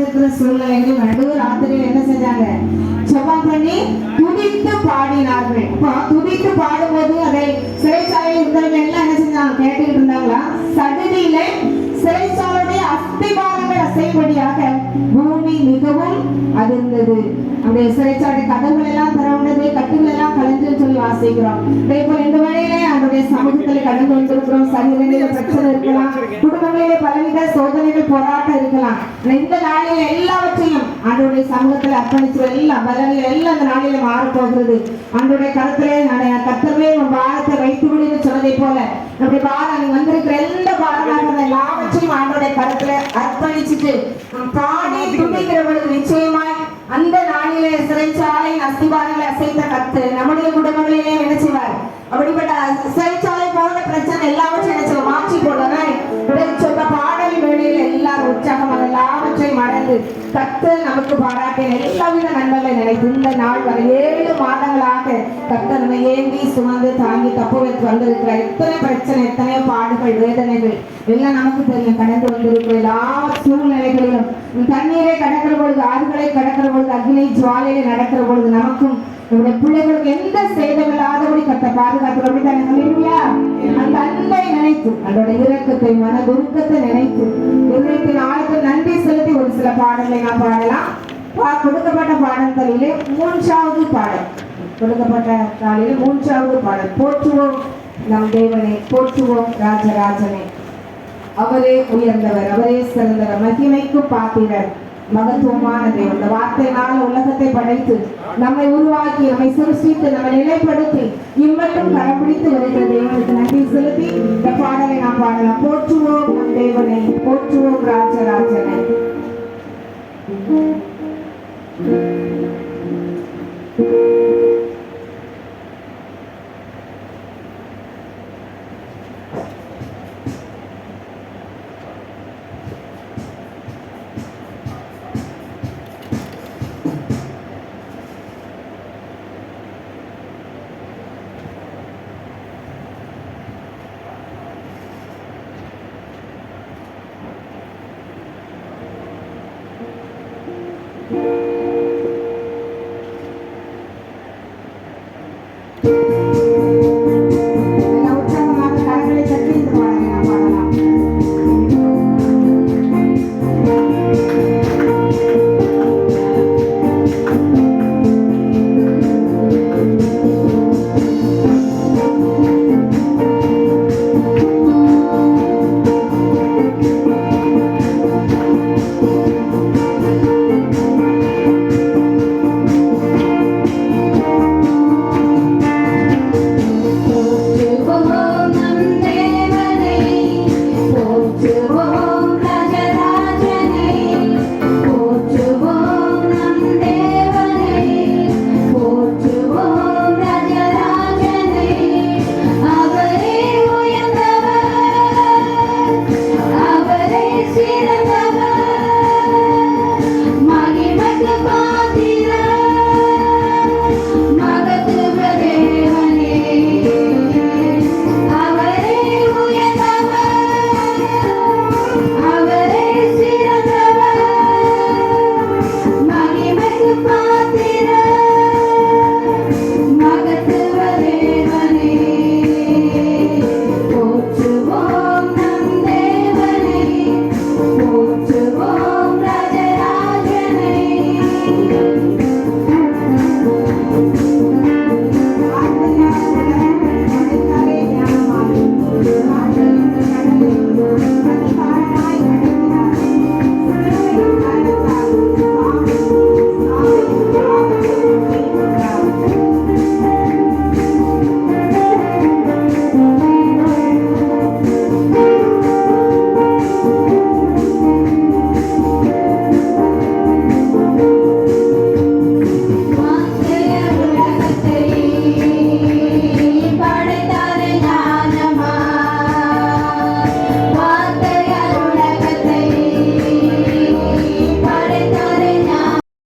இருக்கிற சூழ்நிலைகள் நடு ராத்திரியில் என்ன செஞ்சாங்க? ஜெபம் பண்ணி துதித்து பாடினார்கள். அப்போ துதித்து பாடும்போது அதை சிறைச்சாலையில் இருந்தவங்க எல்லாம் என்ன செஞ்சாங்க? கேட்டுக்கிட்டு இருந்தாங்களா? சடுதியிலே சிறைச்சாலையுடைய அஸ்திபாரங்கள் அசைபடியாக பூமி மிகவும் அதிர்ந்தது. அந்த சிறைச்சாலை கதவுகள் எல்லாம் திறந்தது, கட்டுகள் எல்லாம் கலைஞ்சுன்னு சொல்லி வாசிக்கிறோம். அதே போல இந்த வேளையிலே அவருடைய சமூகத்தில் கடந்து வந்திருக்கிறோம். சரீரங்களில் பிரச்சனை இருக்கலாம், குடும்பங்களிலே பலவித சோதனைகள் போராட்டம் இருக்கலாம். இந்த நாளில் எல்லாவற்றையும் ஆண்டவருடைய சமூகத்தில் அர்ப்பணிச்சு எல்லாம் பலவிகள் எல்லாம் அந்த நாளில மாறப்போகிறது. ஆண்டவருடைய கருத்திலே கர்த்தரே உன் பாரத்தை வைத்து விடுன்னு சொன்னதை போல நம்முடைய பாரம், நீ வந்திருக்கிற எந்த பாரமாக எல்லாவற்றையும் ஆண்டவருடைய கருத்துல அர்ப்பணிச்சுட்டு பாடி துதிக்கிற பொழுது நிச்சயமாய் அந்த நாளிலே சிறைச்சாலை அஸ்திபாரங்களை அசைத்த கர்த்தர் நம்முடைய குடும்பங்களிலே என்ன செய்வார்? அப்படிப்பட்ட சிறைச்சாலை போன்ற பிரச்சனை எல்லாவற்றையும் என்ன செய்வோம்? மாற்றி போடுவார். சொல்ற பாடல் வேளையில் எல்லாரும் உற்சாகம் எல்லாவற்றையும் மறந்து கர்த்தர் நமக்கு பாராட்டின எல்லாவித நன்மைகளை நினைத்து இந்த நாள் வரை 7 மாதங்களாக கர்த்தர் நம்மை ஏந்தி சுமந்து தாங்கி தப்பு வைத்து வந்திருக்கிற எத்தனை பிரச்சனை, எத்தனையோ பாடுகள், வேதனைகள் எல்லாம் நமக்கு தெரியும். கடந்து வந்திருக்கிற எல்லா சூழ்நிலைகளிலும் தண்ணீரை கடக்கிற பொழுது, ஆறுகளை கடக்கிற பொழுது, அக்னி ஜுவாலையில நடக்கிற பொழுது நமக்கும் நம்முடைய பிள்ளைகளுக்கு எந்த சேதமில்லாதபடி கர்த்தர் பாதுகாப்பு அந்த அன்பை நினைத்து அதோட இரக்கத்தை மனதுருக்கத்தை நினைத்து இதயத்தின் ஆழத்தில் நன்றி செலுத்தி ஒரு சில பாடலை நாம் பாடலாம். கொடுக்கப்பட்ட பாடல்களிலே 3வது பாடல், கொடுக்கப்பட்ட நாளிலே 3வது பாடல், போற்றுவோம் நம் தேவனை, போற்றுவோம் ராஜராஜனை. அவரே உயர்ந்தவர், அவரே சிறந்தவர், மகிமைக்கு பாத்திரர், மகத்துவமான தேவன். இந்த வார்த்தையினால் உலகத்தை படைத்து நம்மை உருவாக்கி நம்மை சிருஷ்டித்து நம்மை நிலைப்படுத்தி இம்மட்டும் கடைபிடித்து வருகிற தேவனுக்கு நன்றி செலுத்தி இந்த பாடலை நாம் பாடலாம். போற்றுவோம் நம் தேவனை, போற்றுவோம் ராஜராஜனை. Thank you.